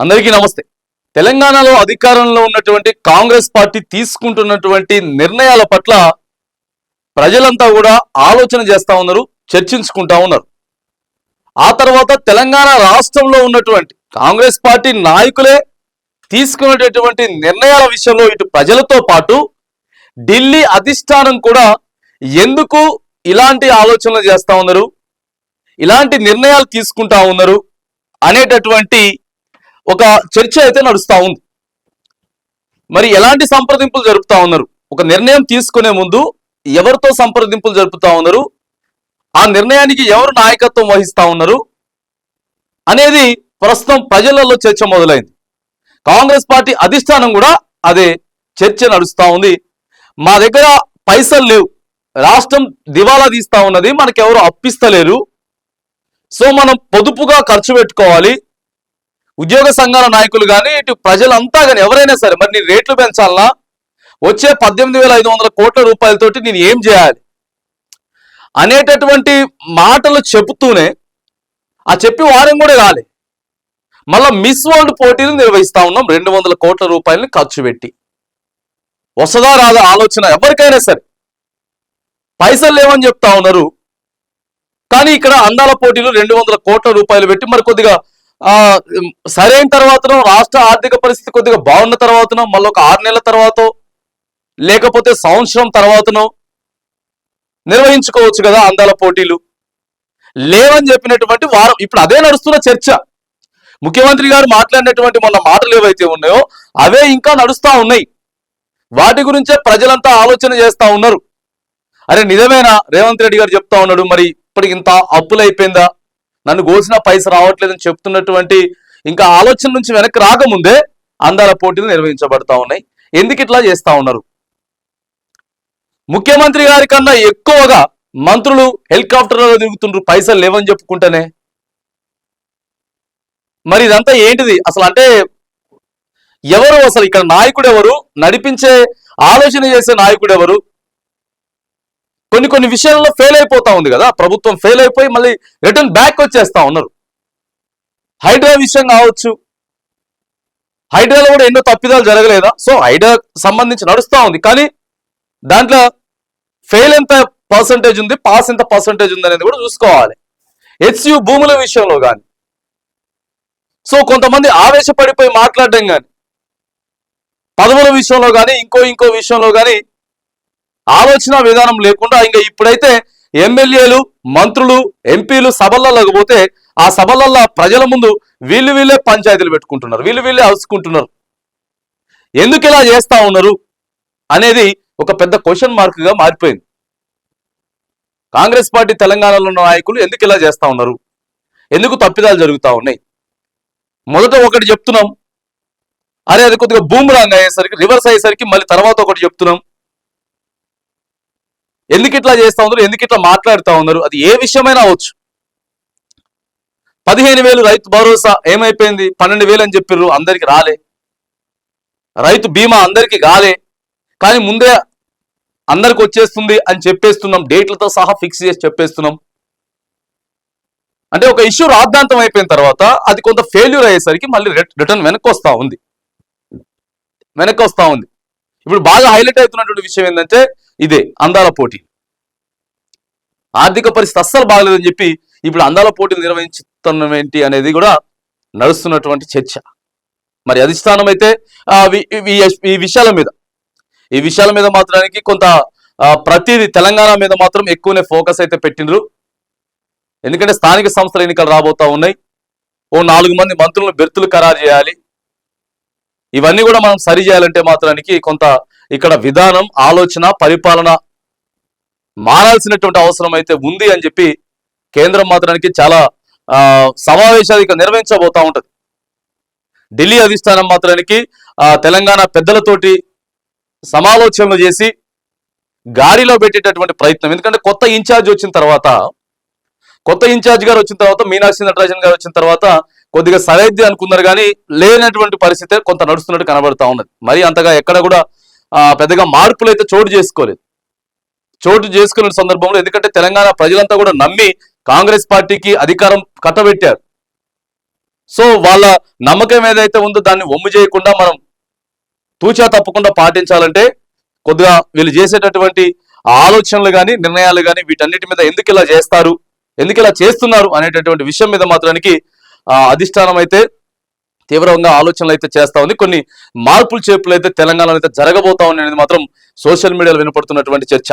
అందరికీ నమస్తే. తెలంగాణలో అధికారంలో ఉన్నటువంటి కాంగ్రెస్ పార్టీ తీసుకుంటున్నటువంటి నిర్ణయాల పట్ల ప్రజలంతా కూడా ఆలోచన చేస్తా ఉన్నారు, చర్చించుకుంటా ఉన్నారు. ఆ తర్వాత తెలంగాణ రాష్ట్రంలో ఉన్నటువంటి కాంగ్రెస్ పార్టీ నాయకులే తీసుకునేటటువంటి నిర్ణయాల విషయంలో ఇటు ప్రజలతో పాటు ఢిల్లీ అధిష్టానం కూడా ఎందుకు ఇలాంటి ఆలోచనలు చేస్తా ఉన్నారు, ఇలాంటి నిర్ణయాలు తీసుకుంటా ఉన్నారు అనేటటువంటి ఒక చర్చ అయితే నడుస్తూ ఉంది. మరి ఎలాంటి సంప్రదింపులు జరుపుతా ఉన్నారు, ఒక నిర్ణయం తీసుకునే ముందు ఎవరితో సంప్రదింపులు జరుపుతా ఉన్నారు, ఆ నిర్ణయానికి ఎవరు నాయకత్వం వహిస్తా ఉన్నారు అనేది ప్రస్తుతం ప్రజలలో చర్చ మొదలైంది. కాంగ్రెస్ పార్టీ అధిష్టానం కూడా అదే చర్చ నడుస్తూ ఉంది. మా దగ్గర పైసలు లేవు, రాష్ట్రం దివాలా తీస్తా ఉన్నది, మనకెవరు అప్పిస్తలేరు, సో మనం పొదుపుగా ఖర్చు పెట్టుకోవాలి. ఉద్యోగ సంఘాల నాయకులు కానీ ఇటు ప్రజలంతా కానీ ఎవరైనా సరే మరి నేను రేట్లు పెంచాలన్నా వచ్చే 18,500 కోట్ల రూపాయలతోటి నేను ఏం చేయాలి అనేటటువంటి మాటలు చెబుతూనే ఆ చెప్పి వారం కూడా కాలే మళ్ళా మిస్ వరల్డ్ పోటీలు నిర్వహిస్తా ఉన్నాం 200 కోట్ల రూపాయలని ఖర్చు పెట్టి. వస్తుందా రాదా ఆలోచన ఎవరికైనా సరే. పైసలు లేవని చెప్తా ఉన్నారు, కానీ ఇక్కడ అందాల పోటీలు 200 కోట్ల రూపాయలు పెట్టి మరి కొద్దిగా సరైన తర్వాతనో రాష్ట్ర ఆర్థిక పరిస్థితి కొద్దిగా బాగున్న తర్వాతనో మళ్ళీ ఒక 6 నెలల తర్వాత లేకపోతే సంవత్సరం తర్వాతనో నిర్వహించుకోవచ్చు కదా అందాల పోటీలు. లేవని చెప్పినటువంటి వారం ఇప్పుడు అదే నడుస్తున్న చర్చ. ముఖ్యమంత్రి గారు మాట్లాడినటువంటి మొన్న మాటలు ఏవైతే ఉన్నాయో అవే ఇంకా నడుస్తా ఉన్నాయి. వాటి గురించే ప్రజలంతా ఆలోచన చేస్తా ఉన్నారు. అరే నిజమేనా రేవంత్ రెడ్డి గారు చెప్తా ఉన్నాడు, మరి ఇప్పటికి ఇంత అప్పులైపోయిందా, నన్ను గోల్సిన పైస రావట్లేదని చెప్తున్నటువంటి ఇంకా ఆలోచన నుంచి వెనక్కి రాకముందే అందాల పోటీలు నిర్వహించబడతా ఉన్నాయి. ఎందుకు ఇట్లా చేస్తా ఉన్నారు? ముఖ్యమంత్రి గారి కన్నా ఎక్కువగా మంత్రులు హెలికాప్టర్లలో తిరుగుతుండ్రు పైసలు లేవని చెప్పుకుంటేనే. మరి ఇదంతా ఏంటిది అసలు? అంటే ఎవరు అసలు ఇక్కడ నాయకుడు ఎవరు, నడిపించే ఆలోచన చేసే నాయకుడు ఎవరు? కొన్ని విషయాల్లో ఫెయిల్ అయిపోతా ఉంది కదా ప్రభుత్వం, ఫెయిల్ అయిపోయి మళ్ళీ రిటర్న్ బ్యాక్ వచ్చేస్తా ఉన్నారు. హైడ్రా విషయం కావచ్చు, హైడ్రాలో కూడా ఎన్నో తప్పిదాలు జరగలేదా? సో హైడ్రా సంబంధించి నడుస్తూ ఉంది, కానీ దాంట్లో ఫెయిల్ ఎంత పర్సంటేజ్ ఉంది, పాస్ ఎంత పర్సంటేజ్ ఉంది అనేది కూడా చూసుకోవాలి. హెచ్యు భూముల విషయంలో కానీ సో కొంతమంది ఆవేశపడిపోయి మాట్లాడడం కానీ, పదవుల విషయంలో కానీ ఇంకో విషయంలో కానీ ఆలోచన విధానం లేకుండా ఇంకా ఇప్పుడైతే ఎమ్మెల్యేలు మంత్రులు ఎంపీలు సభలలోకి పోతే ఆ సభలల్లో ప్రజల ముందు వీళ్ళే పంచాయతీలు పెట్టుకుంటున్నారు, వీళ్ళే అరుచుకుంటున్నారు. ఎందుకు ఇలా చేస్తా ఉన్నారు అనేది ఒక పెద్ద క్వశ్చన్ మార్క్ గా మారిపోయింది. కాంగ్రెస్ పార్టీ తెలంగాణలో ఉన్న నాయకులు ఎందుకు ఇలా చేస్తా ఉన్నారు, ఎందుకు తప్పిదాలు జరుగుతూ ఉన్నాయి? మొదట ఒకటి చెప్తున్నాం, అరే అది కొద్దిగా బూమరాంగ్ అయ్యేసరికి రివర్స్ అయ్యేసరికి మళ్ళీ తర్వాత ఒకటి చెప్తున్నాం. ఎందుకు ఇట్లా చేస్తా ఉన్నారు, ఎందుకు ఇట్లా మాట్లాడుతూ ఉన్నారు? అది ఏ విషయమైనా అవచ్చు. 15,000 రైతు భరోసా ఏమైపోయింది? 12,000 అని చెప్పిర్రు, అందరికి రాలే. రైతు బీమా అందరికి కాలే, కానీ ముందే అందరికి వచ్చేస్తుంది అని చెప్పేస్తున్నాం, డేట్లతో సహా ఫిక్స్ చేసి చెప్పేస్తున్నాం. అంటే ఒక ఇష్యూ రాద్ధాంతం అయిపోయిన తర్వాత అది కొంత ఫెయిల్యూర్ అయ్యేసరికి మళ్ళీ రిటర్న్ వెనక్కి వస్తూ ఉంది. ఇప్పుడు బాగా హైలైట్ అవుతున్నటువంటి విషయం ఏంటంటే ఇదే అందాల పోటీ. ఆర్థిక పరిస్థితి అస్సలు బాగలేదని చెప్పి ఇప్పుడు అందాల పోటీలు నిర్వహించుతున్నాం ఏంటి అనేది కూడా నడుస్తున్నటువంటి చర్చ. మరి అధిష్టానం అయితే ఈ విషయాల మీద మాత్రానికి కొంత ప్రతిదీ తెలంగాణ మీద మాత్రం ఎక్కువనే ఫోకస్ అయితే పెట్టిండ్రు. ఎందుకంటే స్థానిక సంస్థల ఎన్నికలు రాబోతా ఉన్నాయి. ఓ 4 మంది మంత్రులను బెర్తులు ఖరారు చేయాలి. ఇవన్నీ కూడా మనం సరి చేయాలంటే మాత్రానికి కొంత ఇక్కడ విధానం, ఆలోచన, పరిపాలన మారాల్సినటువంటి అవసరం అయితే ఉంది అని చెప్పి కేంద్రం మాత్రానికి చాలా సమావేశాలు ఇక నిర్వహించబోతా ఉంటది. ఢిల్లీ అధిష్టానం మాత్రానికి తెలంగాణ పెద్దలతోటి సమాలోచనలు చేసి గాడిలో పెట్టేటటువంటి ప్రయత్నం. ఎందుకంటే కొత్త ఇన్ఛార్జ్ గారు వచ్చిన తర్వాత మీనాక్షి నటరాజన్ గారు వచ్చిన తర్వాత కొద్దిగా సరైద్ది అనుకున్నారు, కానీ లేనటువంటి పరిస్థితి కొంత నడుస్తున్నట్టు కనబడతా ఉన్నది. మరి అంతగా ఎక్కడ కూడా పెద్దగా మార్పులు అయితే చోటు చేసుకునే సందర్భంలో, ఎందుకంటే తెలంగాణ ప్రజలంతా కూడా నమ్మి కాంగ్రెస్ పార్టీకి అధికారం కట్టబెట్టారు. సో వాళ్ళ నమ్మకం ఏదైతే ఉందో దాన్ని ఒమ్ము చేయకుండా మనం తూచా తప్పకుండా పాటించాలంటే కొద్దిగా వీళ్ళు చేసేటటువంటి ఆలోచనలు కానీ నిర్ణయాలు కానీ వీటన్నిటి మీద ఎందుకు ఇలా చేస్తారు, ఎందుకు ఇలా చేస్తున్నారు అనేటటువంటి విషయం మీద మాత్రానికి అధిష్టానం అయితే తీవ్రంగా ఆలోచనలు అయితే చేస్తా ఉంది. కొన్ని మార్పులు చేర్పులు అయితే తెలంగాణలో అయితే జరగబోతా ఉన్నాయి అనేది మాత్రం సోషల్ మీడియాలో వినపడుతున్నటువంటి చర్చ.